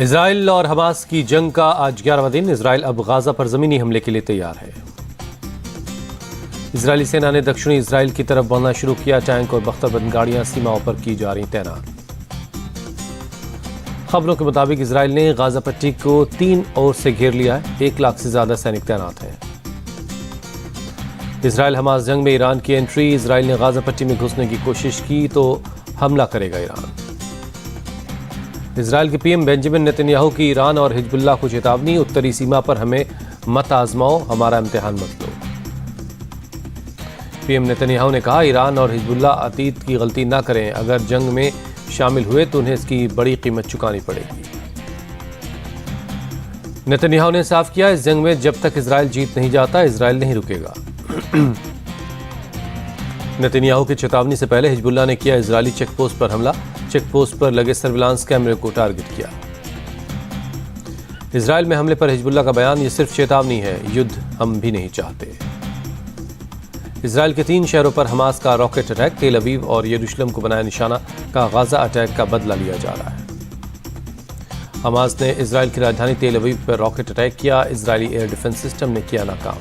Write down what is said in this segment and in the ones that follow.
Israel और Hamas की जंग का आज 11वां दिन। इजराइल अब गाजा पर जमीनी हमले के लिए तैयार है। इजरायली सेना ने दक्षिणी इजराइल की तरफ बढ़ना शुरू किया। टैंक और बख्तरबंद गाड़ियां सीमाओं पर की जा रही तैनात। खबरों के मुताबिक इजराइल ने गाजा पट्टी को 3 ओर से घेर लिया है। 1 लाख से ज्यादा सैनिक तैनात हैं। इजराइल हमास जंग में ईरान की एंट्री। इजराइल ने गाजा पट्टी में घुसने की कोशिश की तो हमला करेगा ईरान। इजराइल के पीएम बेंजामिन नेतन्याहू की ईरान और हिजबुल्लाह को चेतावनी। उत्तरी सीमा पर हमें मत आजमाओ, हमारा इम्तिहान मत लो। पीएम नेतन्याहू ने कहा, ईरान और हिजबुल्लाह अतीत की गलती ना करें। अगर जंग में शामिल हुए तो उन्हें इसकी बड़ी कीमत चुकानी पड़ेगी। नेतन्याहू ने साफ किया, इस जंग में जब तक इजराइल जीत नहीं जाता इजराइल नहीं रुकेगा। नेतन्याहू की चेतावनी से पहले हिजबुल्लाह ने किया इजरायली चेकपोस्ट पर हमला। चेकपोस्ट पर लगे सर्विलांस कैमरे को टारगेट किया। इजराइल में हमले पर हिजबुल्लाह का बयान, ये सिर्फ चेतावनी है, युद्ध हम भी नहीं चाहते। इजराइल के 3 शहरों पर हमास का रॉकेट अटैक। तेल अवीव और यरूशलेम को बनाया निशाना का गाजा अटैक का बदला लिया जा रहा है। हमास ने इजराइल की राजधानी तेल अवीव पर रॉकेट अटैक किया। इजरायली एयर डिफेंस सिस्टम ने किया नाकाम।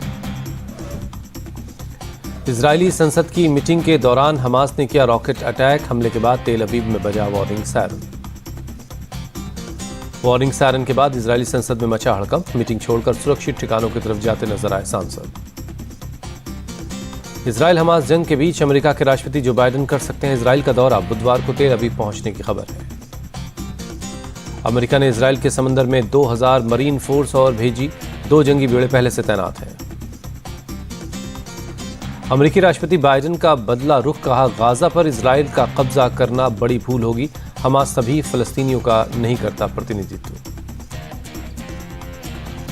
इजरायली संसद की मीटिंग के दौरान हमास ने किया रॉकेट अटैक। हमले के बाद तेल अवीव में बजा वार्निंग सायरन। वार्निंग सायरन के बाद इजरायली संसद में मचा हड़कंप। मीटिंग छोड़कर सुरक्षित ठिकानों की तरफ जाते नजर आए सांसद। इजराइल हमास जंग के बीच अमेरिका के राष्ट्रपति जो बाइडेन कर सकते हैं इजराइल का दौरा। बुधवार को तेल अवीव पहुंचने की खबर है। अमेरिका ने इजराइल के समंदर में 2000 मरीन फोर्स और भेजी। 2 जंगी बेड़े पहले से तैनात हैं। अमेरिकी राष्ट्रपति बाइडेन का बदला रुख। कहा, गाजा पर इजराइल का कब्जा करना बड़ी भूल होगी। हमास सभी फलस्तीनियों का नहीं करता प्रतिनिधित्व।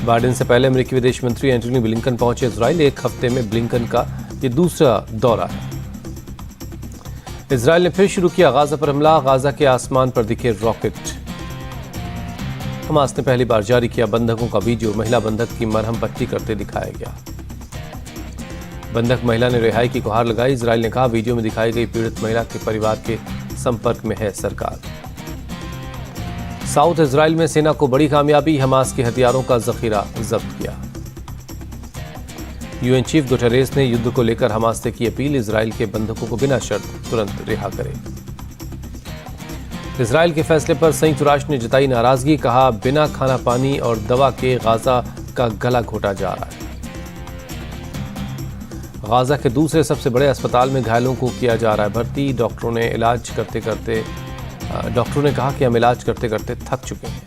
बाइडेन से पहले अमेरिकी विदेश मंत्री एंटनी ब्लिंकन पहुंचे इजराइल। 1 हफ्ते में ब्लिंकन का ये दूसरा दौरा है। इजराइल ने फिर शुरू किया गाजा पर हमला। गाजा के आसमान पर दिखे रॉकेट। हमास ने पहली बार जारी किया बंधकों का वीडियो। महिला बंधक की मरहम पट्टी करते दिखाया गया। बंधक महिला ने रिहाई की गुहार लगाई। इजराइल ने कहा, वीडियो में दिखाई गई पीड़ित महिला के परिवार के संपर्क में है सरकार। साउथ इजराइल में सेना को बड़ी कामयाबी। हमास के हथियारों का जखीरा जब्त किया। यूएन चीफ गुटेरेस ने युद्ध को लेकर हमास से की अपील। इजराइल के बंधकों को बिना शर्त तुरंत रिहा करें। इजराइल के फैसले पर संयुक्त राष्ट्र ने जताई नाराजगी। कहा, बिना खाना पानी और दवा के गाजा का गला घोटा जा रहा है। गाजा के दूसरे सबसे बड़े अस्पताल में घायलों को किया जा रहा है भर्ती। डॉक्टरों ने कहा कि हम इलाज करते करते थक चुके हैं।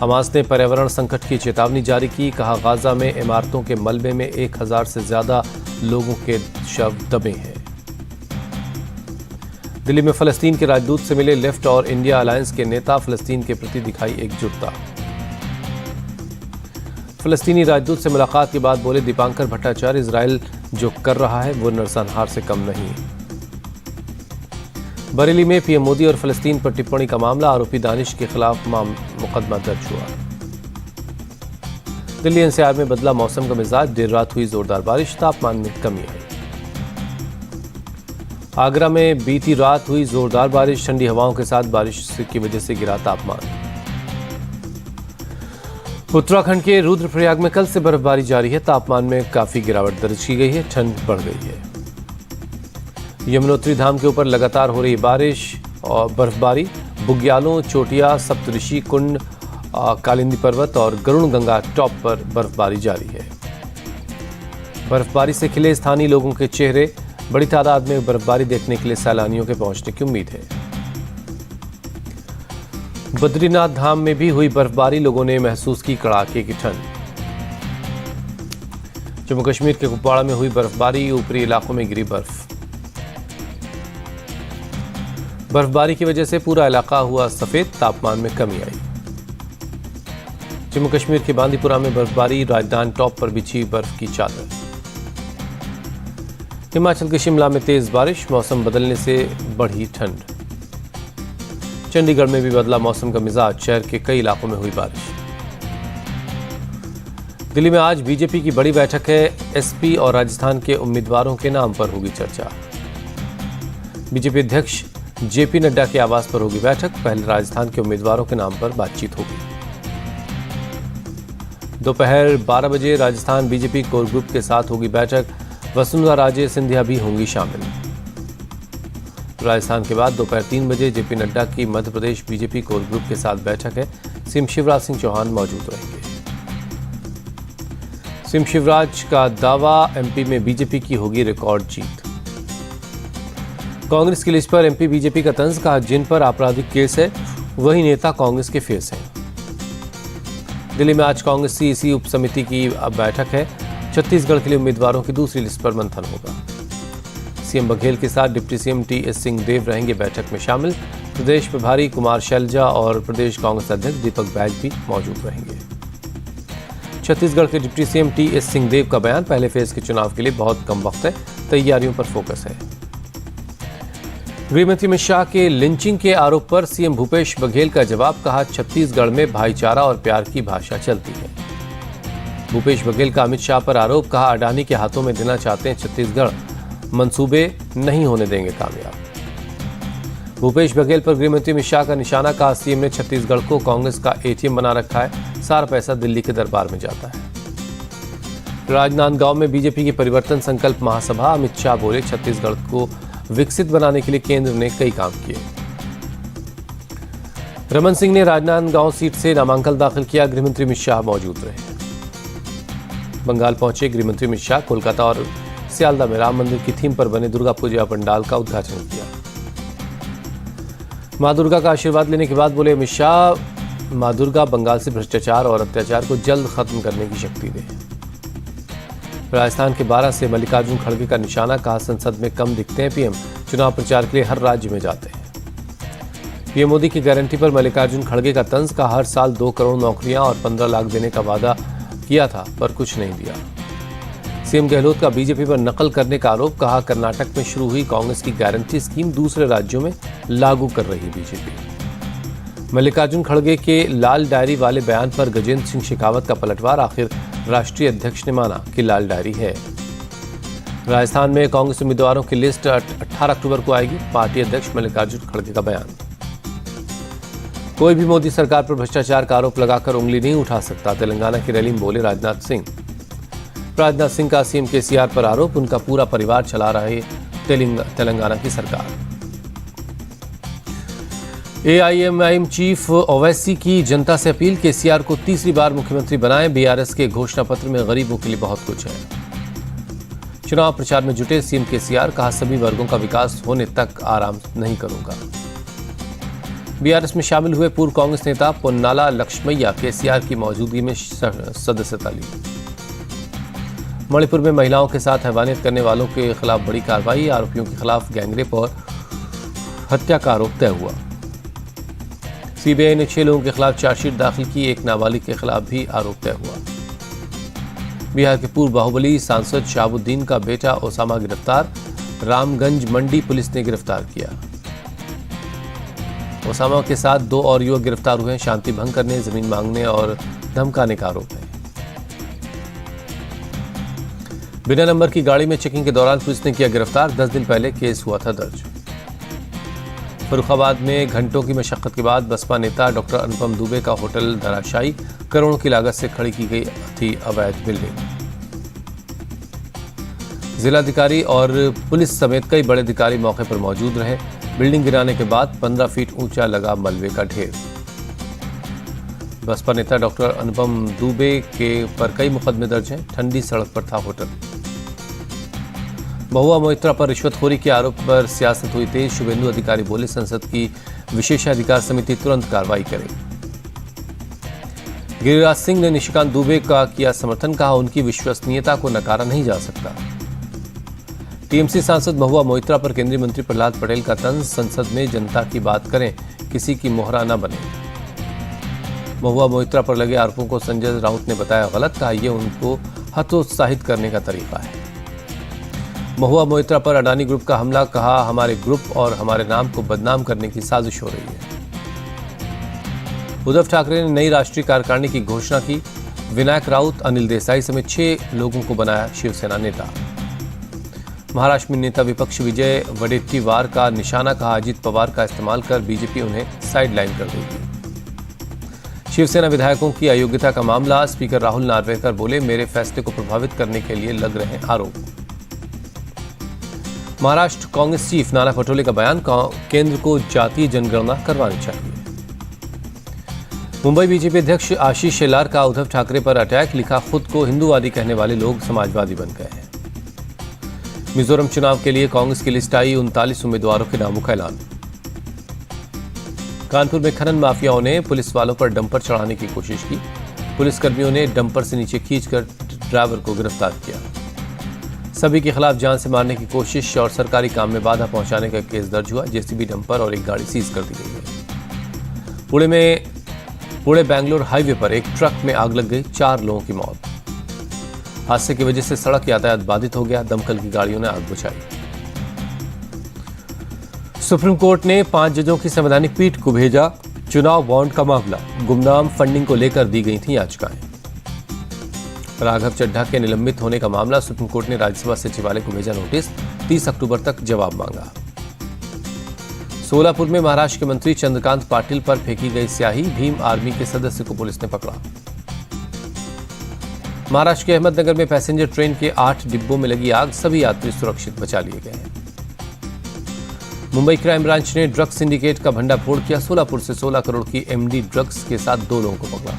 हमास ने पर्यावरण संकट की चेतावनी जारी की। कहा, गाजा में इमारतों के मलबे में 1000 से ज्यादा लोगों के शव दबे हैं। दिल्ली में फलस्तीन के राजदूत से मिले लेफ्ट और इंडिया अलायंस के नेता। फलस्तीन के प्रति दिखाई एकजुटता। फलस्तीनी राजदूत से मुलाकात के बाद बोले दीपांकर भट्टाचार्य, इजराइल जो कर रहा है वो नरसंहार से कम नहीं है। बरेली में पीएम मोदी और फलस्तीन पर टिप्पणी का मामला। आरोपी दानिश के खिलाफ मुकदमा दर्ज हुआ। दिल्ली एनसीआर में बदला मौसम का मिजाज। देर रात हुई जोरदार बारिश। तापमान में कमी आई। आगरा में बीती रात हुई जोरदार बारिश। ठंडी हवाओं के साथ बारिश की वजह से गिरा तापमान। उत्तराखंड के रुद्रप्रयाग में कल से बर्फबारी जारी है। तापमान में काफी गिरावट दर्ज की गई है। ठंड बढ़ गई है। यमुनोत्री धाम के ऊपर लगातार हो रही बारिश और बर्फबारी। बुग्यालों, चोटिया, सप्तऋषि कुंड, कालिंदी पर्वत और गरुण गंगा टॉप पर बर्फबारी जारी है। बर्फबारी से खिले स्थानीय लोगों के चेहरे। बड़ी तादाद में बर्फबारी देखने के लिए सैलानियों के पहुंचने की उम्मीद है। बद्रीनाथ धाम में भी हुई बर्फबारी। लोगों ने महसूस की कड़ाके की ठंड। जम्मू कश्मीर के कुपवाड़ा में हुई बर्फबारी। ऊपरी इलाकों में गिरी बर्फ। बर्फबारी की वजह से पूरा इलाका हुआ सफेद। तापमान में कमी आई। जम्मू कश्मीर के बांदीपुरा में बर्फबारी। राजधानी टॉप पर बिछी बर्फ की चादर। हिमाचल के शिमला में तेज बारिश। मौसम बदलने से बढ़ी ठंड। चंडीगढ़ में भी बदला मौसम का मिजाज। शहर के कई इलाकों में हुई बारिश। दिल्ली में आज बीजेपी की बड़ी बैठक है। एसपी और राजस्थान के उम्मीदवारों के नाम पर होगी चर्चा। बीजेपी अध्यक्ष जेपी नड्डा के आवास पर होगी बैठक। पहले राजस्थान के उम्मीदवारों के नाम पर बातचीत होगी। दोपहर 12 बजे राजस्थान बीजेपी कोर ग्रुप के साथ होगी बैठक। वसुंधरा राजे सिंधिया भी होंगी शामिल। राजस्थान के बाद दोपहर 3 बजे जेपी नड्डा की Madhya Pradesh BJP core group के साथ बैठक है। सीएम शिवराज सिंह चौहान मौजूद रहेंगे। सीएम शिवराज का दावा, एमपी में बीजेपी की होगी रिकॉर्ड जीत। कांग्रेस की लिस्ट पर एमपी बीजेपी का तंज, कहा जिन पर आपराधिक केस है वही नेता कांग्रेस के फेस हैं। दिल्ली में आज कांग्रेस सीईसी उप समिति की बैठक है। छत्तीसगढ़ के लिए उम्मीदवारों की दूसरी लिस्ट पर मंथन होगा। सीएम बघेल के साथ डिप्टी सीएम टीएस सिंहदेव रहेंगे बैठक में शामिल। प्रदेश प्रभारी कुमार शैलजा और प्रदेश कांग्रेस अध्यक्ष दीपक बैज भी मौजूद रहेंगे। छत्तीसगढ़ के डिप्टी सीएम टीएस सिंहदेव का बयान, पहले फेज के चुनाव के लिए बहुत कम वक्त है, तैयारियों पर फोकस है। गृहमंत्री अमित शाह के लिंचिंग के आरोप पर सीएम भूपेश बघेल का जवाब, कहा छत्तीसगढ़ में भाईचारा और प्यार की भाषा चलती है। भूपेश बघेल का अमित शाह पर आरोप, कहा अडानी के हाथों में देना चाहते हैं छत्तीसगढ़, मंसूबे नहीं होने देंगे कामयाब। भूपेश बघेल पर गृहमंत्री अमित शाह का निशाना, कहा सीएम ने छत्तीसगढ़ को कांग्रेस का एटीएम बना रखा है, सारा पैसा दिल्ली के दरबार में जाता है। राजनांदगांव में बीजेपी की परिवर्तन संकल्प महासभा, अमित शाह बोले छत्तीसगढ़ को विकसित बनाने के लिए केंद्र ने कई काम किए। रमन सिंह ने राजनांदगांव सीट से नामांकन दाखिल किया। गृहमंत्री अमित शाह मौजूद रहे। बंगाल पहुंचे गृहमंत्री अमित शाह, कोलकाता और सियालदा में राम मंदिर की थीम पर बने दुर्गा पूजा पंडाल का उद्घाटन किया। मां दुर्गा का आशीर्वाद लेने के बाद बोले अमित शाह, मां दुर्गा बंगाल से भ्रष्टाचार और अत्याचार को जल्द खत्म करने की शक्ति दे। राजस्थान के 12 से मल्लिकार्जुन खड़गे का निशाना, कहा संसद में कम दिखते हैं पीएम, चुनाव प्रचार के लिए हर राज्य में जाते हैं। पीएम मोदी की गारंटी पर मल्लिकार्जुन खड़गे का तंज, कहा हर साल 2 करोड़ नौकरियां और 15 लाख देने का वादा किया था पर कुछ नहीं दिया। सीएम गहलोत का बीजेपी पर नकल करने का आरोप, कहा कर्नाटक में शुरू हुई कांग्रेस की गारंटी स्कीम दूसरे राज्यों में लागू कर रही बीजेपी। मल्लिकार्जुन खड़गे के लाल डायरी वाले बयान पर गजेंद्र सिंह शेखावत का पलटवार, आखिर राष्ट्रीय अध्यक्ष ने माना कि लाल डायरी है। राजस्थान में कांग्रेस उम्मीदवारों की लिस्ट 18 अक्टूबर को आएगी। पार्टी अध्यक्ष मल्लिकार्जुन खड़गे का बयान, कोई भी मोदी सरकार पर भ्रष्टाचार का आरोप लगाकर उंगली नहीं उठा सकता, तेलंगाना की रैली में बोले राजनाथ सिंह। राजनाथ सिंह का सीएम केसीआर पर आरोप, उनका पूरा परिवार चला रहे तेलंगाना की सरकार। एआईएमआईएम चीफ ओवैसी की जनता से अपील, केसीआर को तीसरी बार मुख्यमंत्री बनाएं, बीआरएस के घोषणा पत्र में गरीबों के लिए बहुत कुछ है। चुनाव प्रचार में जुटे सीएम केसीआर, कहा सभी वर्गों का विकास होने तक आराम नहीं करूंगा। बीआरएस में शामिल हुए पूर्व कांग्रेस नेता पोन्नाला लक्ष्मैया केसीआर की मौजूदगी में सदस्यता ली। मणिपुर में महिलाओं के साथ हैवानियत करने वालों के खिलाफ बड़ी कार्रवाई, आरोपियों के खिलाफ गैंगरेप और हत्या का आरोप तय हुआ। सीबीआई ने 6 लोगों के खिलाफ चार्जशीट दाखिल की, एक नाबालिग के खिलाफ भी आरोप तय हुआ। बिहार के पूर्व बाहुबली सांसद शहाबुद्दीन का बेटा ओसामा गिरफ्तार, रामगंज मंडी पुलिस ने गिरफ्तार किया। ओसामा के साथ 2 और युवक गिरफ्तार हुए हैं, शांति भंग करने, जमीन मांगने और धमकाने का आरोप है। बिना नंबर की गाड़ी में चेकिंग के दौरान पुलिस ने किया गिरफ्तार, 10 दिन पहले केस हुआ था दर्ज। फर्रुखाबाद में घंटों की मशक्कत के बाद बसपा नेता डॉक्टर अनुपम दुबे का होटल धराशायी, करोड़ों की लागत से खड़ी की गई थी अवैध बिल्डिंग। जिलाधिकारी और पुलिस समेत कई बड़े अधिकारी मौके पर मौजूद रहे। बिल्डिंग गिराने के बाद 15 फीट ऊंचा लगा मलबे का ढेर। बसपा नेता डॉक्टर अनुपम दुबे के पर कई मुकदमे दर्ज हैं, ठंडी सड़क पर था होटल। महुआ मोइत्रा पर रिश्वतखोरी के आरोप पर सियासत हुई तेज, शुभेंदु अधिकारी बोले संसद की विशेषाधिकार समिति तुरंत कार्रवाई करे। गिरिराज सिंह ने निशिकांत दुबे का किया समर्थन, कहा उनकी विश्वसनीयता को नकारा नहीं जा सकता। टीएमसी सांसद महुआ मोइत्रा पर केंद्रीय मंत्री प्रहलाद पटेल का तंज, संसद में जनता की बात करें, किसी की मोहरा न बने। महुआ मोइत्रा पर लगे आरोपों को संजय राउत ने बताया गलत, कहा यह उनको हतोत्साहित करने का तरीका है। महुआ मोइत्रा पर अडानी ग्रुप का हमला, कहा हमारे ग्रुप और हमारे नाम को बदनाम करने की साजिश हो रही है। उद्धव ठाकरे ने नई राष्ट्रीय कार्यकारिणी की घोषणा की, विनायक राउत, अनिल देसाई समेत 6 लोगों को बनाया शिवसेना नेता। महाराष्ट्र में नेता विपक्ष विजय वडेट्टीवार का निशाना, कहा अजित पवार का इस्तेमाल कर बीजेपी उन्हें साइडलाइन कर देगी। शिवसेना विधायकों की अयोग्यता का मामला, स्पीकर राहुल नार्वेकर बोले, मेरे फैसले को प्रभावित करने के लिए लग रहे आरोप। महाराष्ट्र कांग्रेस चीफ नाना पटोले का बयान, केंद्र को जातीय जनगणना करवानी चाहिए। मुंबई बीजेपी अध्यक्ष आशीष शेलार का उद्धव ठाकरे पर अटैक, लिखा, खुद को हिंदूवादी कहने वाले लोग समाजवादी बन गए हैं। मिजोरम चुनाव के लिए कांग्रेस की लिस्ट आई, 39 उम्मीदवारों के नामों का ऐलान। कानपुर में खनन माफियाओं ने पुलिस वालों पर डंपर चढ़ाने की कोशिश की, पुलिसकर्मियों ने डंपर से नीचे खींचकर ड्राइवर को गिरफ्तार किया। सभी के खिलाफ जान से मारने की कोशिश और सरकारी काम में बाधा पहुंचाने का केस दर्ज हुआ। जेसीबी, डंपर और एक गाड़ी सीज कर दी गई है। पुणे बेंगलोर हाईवे पर एक ट्रक में आग लग गई, 4 लोगों की मौत। हादसे की वजह से सड़क यातायात बाधित हो गया, दमकल की गाड़ियों ने आग बुझाई। सुप्रीम कोर्ट ने 5 जजों की संवैधानिक पीठ को भेजा चुनाव बॉन्ड का मामला, गुमनाम फंडिंग को लेकर दी गई थी याचिकाएं। राघव चड्ढा के निलंबित होने का मामला, सुप्रीम कोर्ट ने राज्यसभा सचिवालय को भेजा नोटिस, 30 अक्टूबर तक जवाब मांगा। सोलापुर में महाराष्ट्र के मंत्री चंद्रकांत पाटिल पर फेंकी गई स्याही, भीम आर्मी के सदस्य को पुलिस ने पकड़ा। महाराष्ट्र के अहमदनगर में पैसेंजर ट्रेन के 8 डिब्बों में लगी आग, सभी यात्री सुरक्षित बचा लिए गए हैं। मुंबई क्राइम ब्रांच ने ड्रग्स सिंडिकेट का भंडाफोड़ किया, सोलापुर से 16 करोड़ की एमडी ड्रग्स के साथ 2 लोगों को पकड़ा।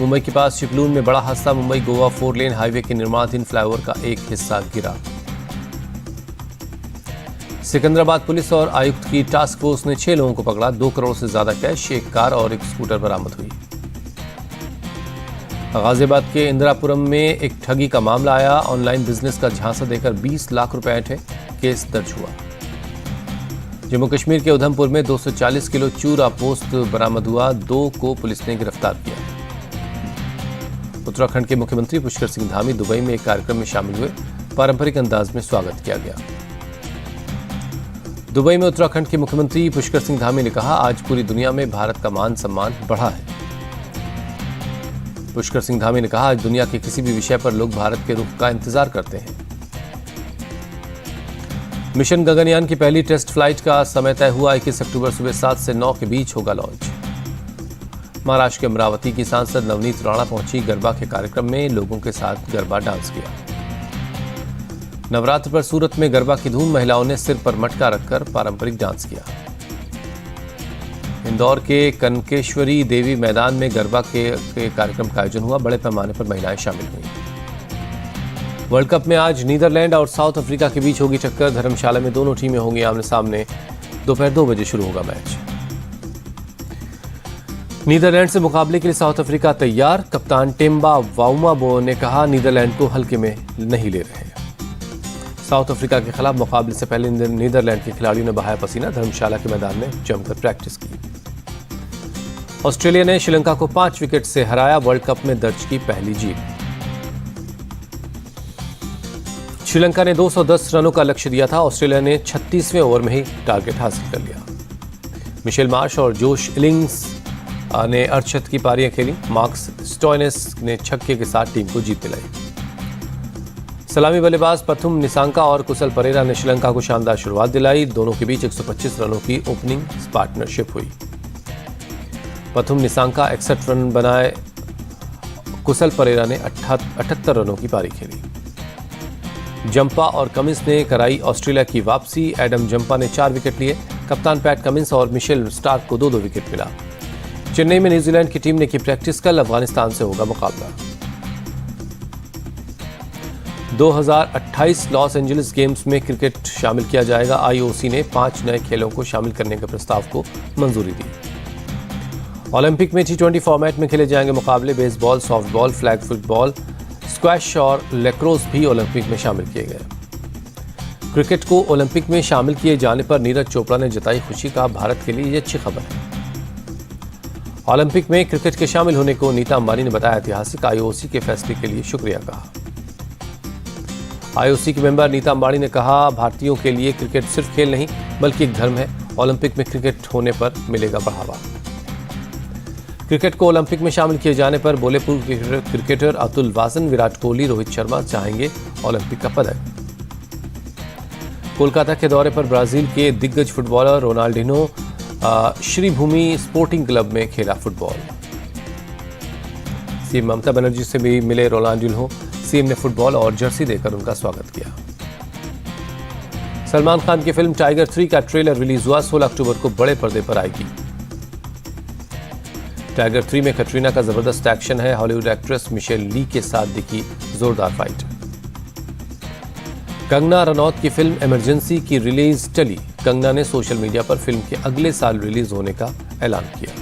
मुंबई के पास चिपलून में बड़ा हादसा, मुंबई गोवा 4 लेन हाईवे के निर्माणाधीन फ्लाईओवर का एक हिस्सा गिरा। सिकंदराबाद पुलिस और आयुक्त की टास्क फोर्स ने 6 लोगों को पकड़ा, 2 करोड़ से ज्यादा कैश, एक कार और एक स्कूटर बरामद हुई। गाजियाबाद के इंदिरापुरम में एक ठगी का मामला आया, ऑनलाइन बिजनेस का झांसा देकर 20 लाख रुपए ऐंठे, केस दर्ज हुआ। जम्मू कश्मीर के उधमपुर में 240 किलो चूरा पोस्त बरामद हुआ, 2 को पुलिस ने गिरफ्तार किया। उत्तराखंड के मुख्यमंत्री पुष्कर सिंह धामी दुबई में एक कार्यक्रम में शामिल हुए, पारंपरिक अंदाज में स्वागत किया गया। दुबई में उत्तराखंड के मुख्यमंत्री पुष्कर सिंह धामी ने कहा, आज पूरी दुनिया में भारत का मान सम्मान बढ़ा है। पुष्कर सिंह धामी ने कहा, आज दुनिया के किसी भी विषय पर लोग भारत के रुख का इंतजार करते हैं। मिशन गगनयान की पहली टेस्ट फ्लाइट का समय तय हुआ, 21 अक्टूबर सुबह 7 से 9 के बीच होगा लॉन्च। महाराष्ट्र के अमरावती की सांसद नवनीत राणा पहुंची, गरबा के कार्यक्रम में लोगों के साथ गरबा डांस किया। नवरात्र पर सूरत में गरबा की धूम, महिलाओं ने सिर पर मटका रखकर पारंपरिक डांस किया। इंदौर के कनकेश्वरी देवी मैदान में गरबा के कार्यक्रम का आयोजन हुआ, बड़े पैमाने पर महिलाएं शामिल हुई। वर्ल्ड कप में आज नीदरलैंड और साउथ अफ्रीका के बीच होगी टक्कर, धर्मशाला में दोनों टीमें होंगी आमने सामने, दोपहर 2 बजे शुरू होगा मैच। नीदरलैंड से मुकाबले के लिए साउथ अफ्रीका तैयार, कप्तान टेम्बा वाउमाबो ने कहा, नीदरलैंड को हल्के में नहीं ले रहे। साउथ अफ्रीका के खिलाफ मुकाबले से पहले नीदरलैंड के खिलाड़ियों ने बहाया पसीना, धर्मशाला के मैदान में जमकर प्रैक्टिस की। ऑस्ट्रेलिया ने श्रीलंका को 5 विकेट से हराया, वर्ल्ड कप में दर्ज की पहली जीत। श्रीलंका ने 210 रनों का लक्ष्य दिया था, ऑस्ट्रेलिया ने 36वें ओवर में ही टारगेट हासिल कर लिया। मिशेल मार्श और जोश इलिंग्स ने अर्धशतक की पारियां खेली, मार्कस स्टोइनिस ने छक्के के साथ टीम को जीत दिलाई। सलामी बल्लेबाज पथुम निसांका और कुशल परेरा ने श्रीलंका को शानदार शुरुआत दिलाई, दोनों के बीच 125 रनों की ओपनिंग पार्टनरशिप हुई। पथुम निसांका 61 रन बनाए, कुशल परेरा ने 78 रनों की पारी खेली। जंपा और कमिंस ने कराई ऑस्ट्रेलिया की वापसी, एडम जंपा ने 4 विकेट लिए, कप्तान पैट कमिंस और मिशेल स्टार्क को 2-2 विकेट मिला। चेन्नई में न्यूजीलैंड की टीम ने की प्रैक्टिस, कल अफगानिस्तान से होगा मुकाबला। 2028 लॉस एंजलिस गेम्स में क्रिकेट शामिल किया जाएगा, आईओसी ने 5 नए खेलों को शामिल करने के प्रस्ताव को मंजूरी दी। ओलंपिक में T20 फॉर्मेट में खेले जाएंगे मुकाबले, baseball, softball, flag football, squash और लेक्रोस भी ओलंपिक में शामिल किए गए। क्रिकेट को ओलंपिक में शामिल किए जाने पर नीरज चोपड़ा ने जताई खुशी, का भारत के लिए ये अच्छी खबर है। ओलंपिक में क्रिकेट के शामिल होने को नीता अंबानी ने बताया ऐतिहासिक, आईओसी के फैसले के लिए शुक्रिया कहा। आईओसी के मेंबर नीता अंबानी ने कहा, भारतीयों के लिए क्रिकेट सिर्फ खेल नहीं बल्कि एक धर्म है, ओलंपिक में क्रिकेट होने पर मिलेगा बढ़ावा। क्रिकेट को ओलंपिक में शामिल किए जाने पर बोले पूर्व क्रिकेटर अतुल वासन, विराट कोहली, रोहित शर्मा चाहेंगे ओलंपिक का पदक। कोलकाता के दौरे पर ब्राजील के दिग्गज footballer Ronaldinho Sribhumi sporting club में खेला फुटबॉल। सीएम ममता बनर्जी से भी मिले रोनाल्डिनो। सीएम ने फुटबॉल और जर्सी देकर उनका स्वागत किया। सलमान खान की फिल्म टाइगर 3 का ट्रेलर रिलीज हुआ। 16 अक्टूबर को बड़े पर्दे पर आएगी। टाइगर 3 में कटरीना का जबरदस्त एक्शन है। हॉलीवुड एक्ट्रेस मिशेल ली के साथ दिखी जोरदार फाइट। कंगना रनौत की फिल्म इमरजेंसी की रिलीज टली। कंगना ने सोशल मीडिया पर फिल्म के अगले साल रिलीज होने का ऐलान किया।